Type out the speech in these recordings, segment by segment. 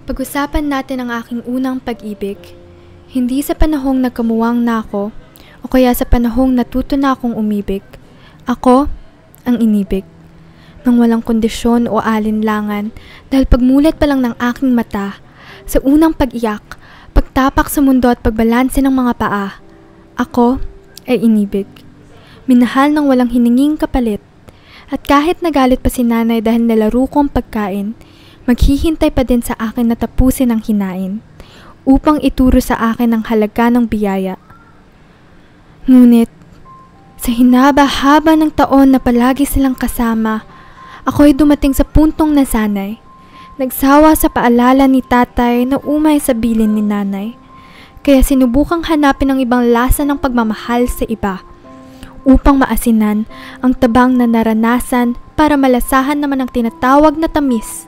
Pag-usapan natin ang aking unang pag-ibig. Hindi sa panahong nagkamuwang na ako, o kaya sa panahong natuto na akong umibig. Ako ang inibig. Nang walang kondisyon o alinlangan, dahil pagmulat pa lang ng aking mata, sa unang pag-iyak, pagtapak sa mundo at pagbalanse ng mga paa, ako ay inibig. Minahal ng walang hininging kapalit, at kahit nagalit pa si nanay dahil nalaro kong pagkain, maghihintay pa din sa akin na tapusin ang hinain, upang ituro sa akin ang halaga ng biyaya. Ngunit, sa hinaba-haba ng taon na palagi silang kasama, ako'y dumating sa puntong nasanay. Nagsawa sa paalala ni tatay na umay sa bilin ni nanay, kaya sinubukang hanapin ang ibang lasa ng pagmamahal sa iba, upang maasinan ang tabang na naranasan para malasahan naman ang tinatawag na tamis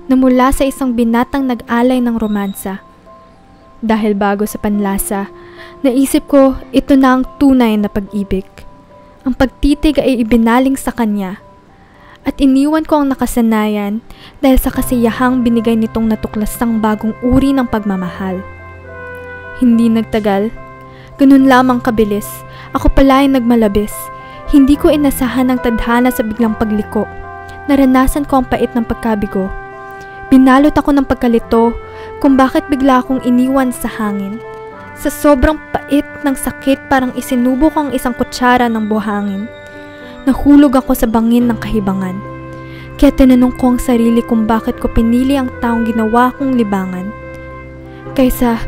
na mula sa isang binatang nag-alay ng romansa. Dahil bago sa panlasa, naisip ko ito na ang tunay na pag-ibig. Ang pagtitig ay ibinaling sa kanya, at iniwan ko ang nakasanayan dahil sa kasiyahang binigay nitong natuklasang bagong uri ng pagmamahal. Hindi nagtagal, ganun lamang kabilis, ako pala ay nagmalabis. Hindi ko inasahan ang tadhana sa biglang pagliko. Naranasan ko ang pait ng pagkabigo. Binalot ako ng pagkalito kung bakit bigla akong iniwan sa hangin. Sa sobrang pait ng sakit, parang isinubo ko ang isang kutsara ng buhangin. Nahulog ako sa bangin ng kahibangan. Kaya tinanong ko ang sarili kung bakit ko pinili ang taong ginawa kong libangan, kaysa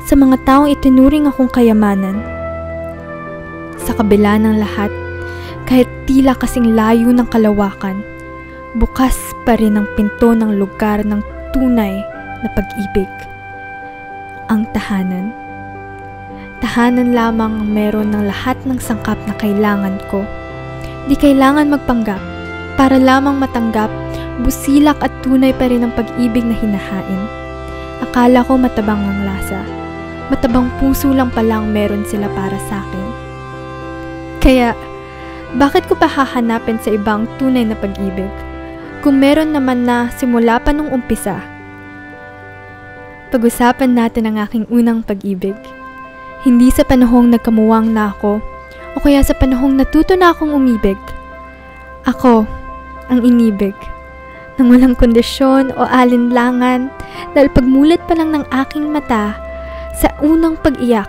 sa mga taong itinuring akong kayamanan. Sa kabila ng lahat, kahit tila kasing layo ng kalawakan, bukas pa rin ang pinto ng lugar ng tunay na pag-ibig. Ang tahanan. Tahanan lamang ang meron ng lahat ng sangkap na kailangan ko. Di kailangan magpanggap, para lamang matanggap, busilak at tunay pa rin ang pag-ibig na hinahain. Akala ko matabang ang lasa. Matabang puso lang palang meron sila para sa akin. Kaya, bakit ko pa hahanapin sa ibang tunay na pag-ibig, kung meron naman na simula pa nung umpisa? Pag-usapan natin ang aking unang pag-ibig. Hindi sa panahong nagkamuwang na ako, o kaya sa panahong natuto na akong umibig. Ako ang inibig. Nang walang kondisyon o alinlangan, dahil pagmulat pa lang ng aking mata, sa unang pag-iyak,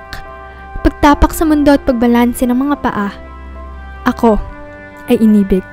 pagtapak sa mundo at pagbalanse ng mga paa, ako ay inibig.